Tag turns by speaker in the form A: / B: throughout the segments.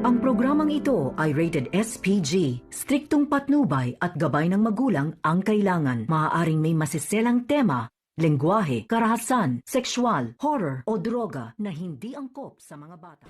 A: Ang programang ito ay rated SPG. Striktong patnubay at gabay ng magulang ang kailangan. Maaaring may masiselang tema, lengguwahe, karahasan, sexual, horror o droga na hindi angkop sa mga bata.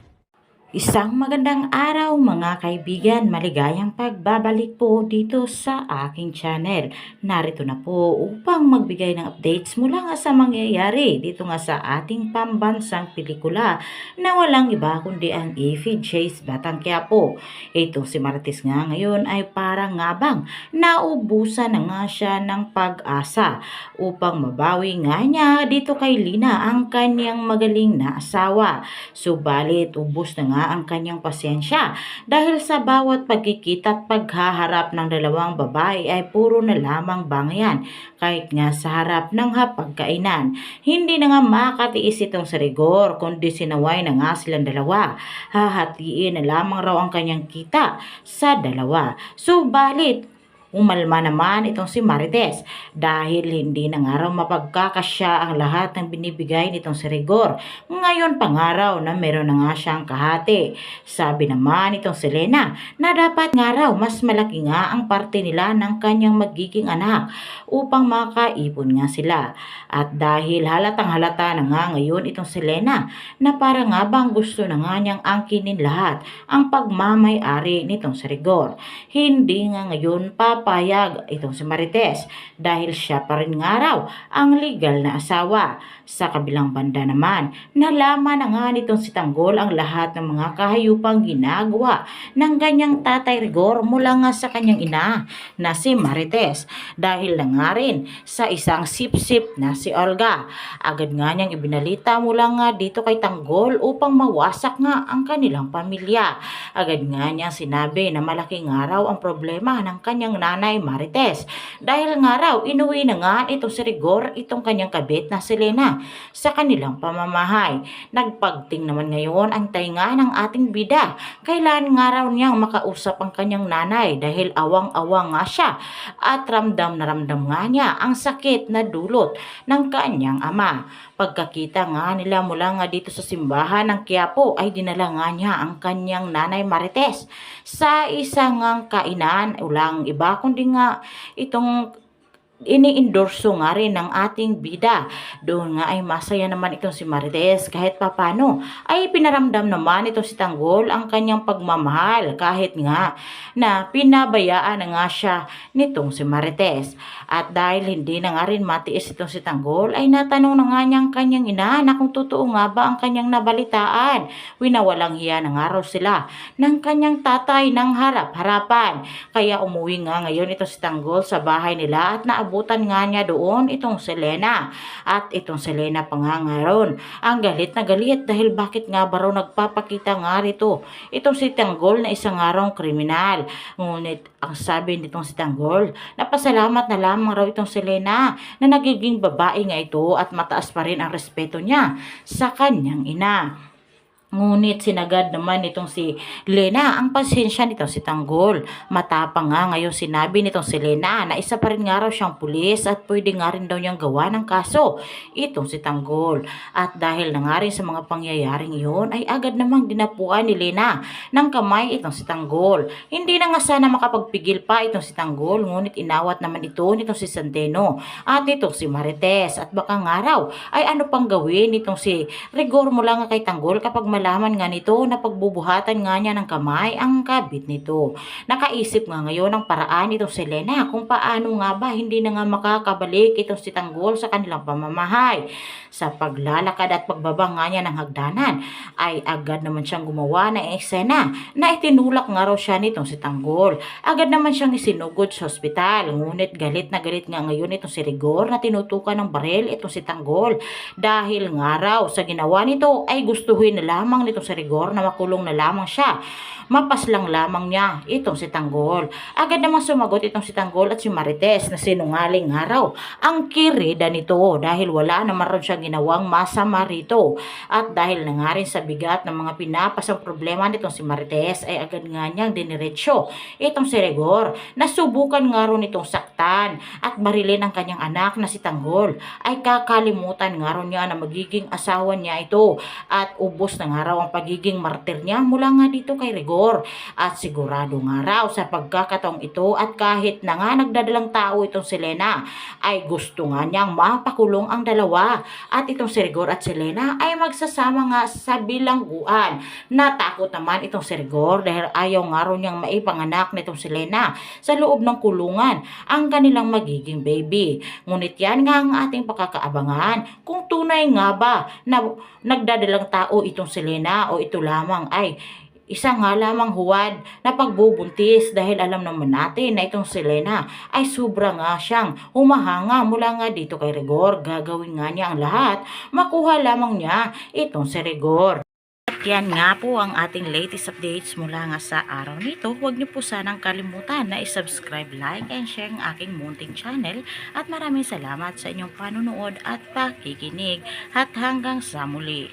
B: Isang magandang araw mga kaibigan, maligayang pagbabalik po dito sa aking channel. Narito na po upang magbigay ng updates mula nga sa mangyayari dito nga sa ating pambansang pelikula na walang iba kundi ang Ify Chase Batang Quiapo. Ito si Marites nga ngayon ay parang ngabang naubusan na nga siya ng pag-asa upang mabawi nga niya dito kay Lina ang kanyang magaling na asawa. Subalit ubos na nga ang kanyang pasensya dahil sa bawat pagkikita at paghaharap ng dalawang babae ay puro na lamang bangayan kahit nga sa harap ng hapagkainan. Hindi na nga makatiis itong si Rigor kundi sinaway na nga silang dalawa. Hahatiin na lamang raw ang kanyang kita sa dalawa. Subalit umalma naman itong si Marites dahil hindi na nga raw mapagkakasya ang lahat ng binibigay nitong si Rigor. Ngayon pangaraw na meron na nga siyang kahati. Sabi naman itong si Lena na dapat nga raw mas malaki nga ang parte nila ng kanyang magiging anak upang makaipon nga sila. At dahil halatang halata na nga ngayon itong si Lena na para nga bang gusto na nga niyang angkinin lahat ang pagmamay-ari nitong si Rigor. Hindi nga ngayon papayag itong si Marites dahil siya pa rin nga raw ang legal na asawa. Sa kabilang banda naman, nalaman na nga nitong si Tanggol ang lahat ng mga kahayupang ginagawa ng ganyang tatay Rigor mula nga sa kanyang ina na si Marites dahil na nga rin sa isang sip-sip na si Olga. Agad nga niyang ibinalita mula nga dito kay Tanggol upang mawasak nga ang kanilang pamilya. Agad nga niyang sinabi na malaki nga raw ang problema ng kanyang nanay Marites dahil nga raw inuwi na nga itong si Rigor itong kanyang kabit na si Lena sa kanilang pamamahay. Nagpagting naman ngayon ang tainga ng ating bida. Kailan nga raw niyang makausap ang kanyang nanay dahil awang-awang nga siya at ramdam na ramdam nga niya ang sakit na dulot ng kanyang ama. Pagkakita nga nila mula nga dito sa simbahan ng Quiapo ay dinala nga niya ang kanyang nanay Marites sa isang kainan. Ulang iba kundi nga itong ini-endorso nga rin ng ating bida. Doon nga ay masaya naman itong si Marites kahit papano ay pinaramdam naman itong si Tanggol ang kanyang pagmamahal kahit nga na pinabayaan na nga siya nitong si Marites. At dahil hindi na nga rin matiis itong si Tanggol ay natanong na nga niyang kanyang ina na kung totoo nga ba ang kanyang nabalitaan. Winawalang hiya na nga raw sila ng kanyang tatay ng harap-harapan. Kaya umuwi nga ngayon itong si Tanggol sa bahay nila at naabutan nga niya doon itong si Lena. At itong si Lena pa nga ngayon ang galit na galit dahil bakit nga ba raw nagpapakita nga rito itong si Tanggol na isang araw kriminal. Ngunit ang sabi nitong si Tanggol, napasalamat na lamang raw itong si Lena na nagiging babae nga ito at mataas pa rin ang respeto niya sa kanyang ina. Ngunit sinagad naman nitong si Lena ang pasensya nitong si Tanggol. Matapang nga ngayon sinabi nitong si Lena na isa pa rin nga raw siyang pulis at pwede nga rin daw niyang gawa ng kaso itong si Tanggol. At dahil na nga rin sa mga pangyayaring iyon ay agad namang dinapuan ni Lena ng kamay itong si Tanggol. Hindi na nga sana makapagpigil pa itong si Tanggol, ngunit inawat naman ito nitong si Santeno at itong si Marites. At baka nga raw ay ano pang gawin nitong si Rigor mula nga kay Tanggol kapag malaman nga nito na pagbubuhatan nga niya ng kamay ang kabit nito. Nakaisip nga ngayon ang paraan itong si Lena kung paano nga ba hindi na nga makakabalik itong si Tanggol sa kanilang pamamahay. Sa paglalakad at pagbaba nga niya ng hagdanan ay agad naman siyang gumawa ng eksena na itinulak nga raw siya nitong si Tanggol. Agad naman siyang isinugod sa ospital. Ngunit galit na galit nga ngayon itong si Rigor na tinutukan ng baril itong si Tanggol dahil nga raw sa ginawa nito ay gustuhin na lamang nitong si Rigor na makulong na lamang siya. Mapaslang lamang niya itong si Tanggol. Agad namang sumagot itong si Tanggol at si Marites na sinungaling nga raw ang kirida nito dahil wala naman raw siyang ginawang masama rito. At dahil na nga rin sa bigat ng mga pinapasang problema nitong si Marites ay agad nga niyang diniretso itong si Rigor na subukan nga raw nitong saktan at barilin ang kanyang anak na si Tanggol. Ay kakalimutan nga raw niya na magiging asawa niya ito at ubos na nga nga raw ang pagiging martir niya mula nga dito kay Rigor. At sigurado nga raw sa pagkakataong ito at kahit na nga nagdadalang tao itong si Lena, ay gusto nga niyang mapakulong ang dalawa. At itong si Rigor at si Lena ay magsasama nga sa bilangguan. Natakot naman itong si Rigor dahil ayaw nga raw niyang maipanganak nitong si Lena sa loob ng kulungan ang kanilang magiging baby. Ngunit yan nga ang ating pakakaabangan kung tunay nga ba na nagdadalang tao itong si Lena o ito lamang ay isa nga lamang huwad na pagbubuntis dahil alam naman natin na itong si Lena ay sobra nga siyang humahanga mula nga dito kay Rigor. Gagawin nga niya ang lahat, makuha lamang niya itong si Rigor. At yan nga po ang ating latest updates mula nga sa araw nito. Huwag niyo po sanang kalimutan na i-subscribe, like, and share ang aking munting channel. At maraming salamat sa inyong panunood at pakikinig. At hanggang sa muli.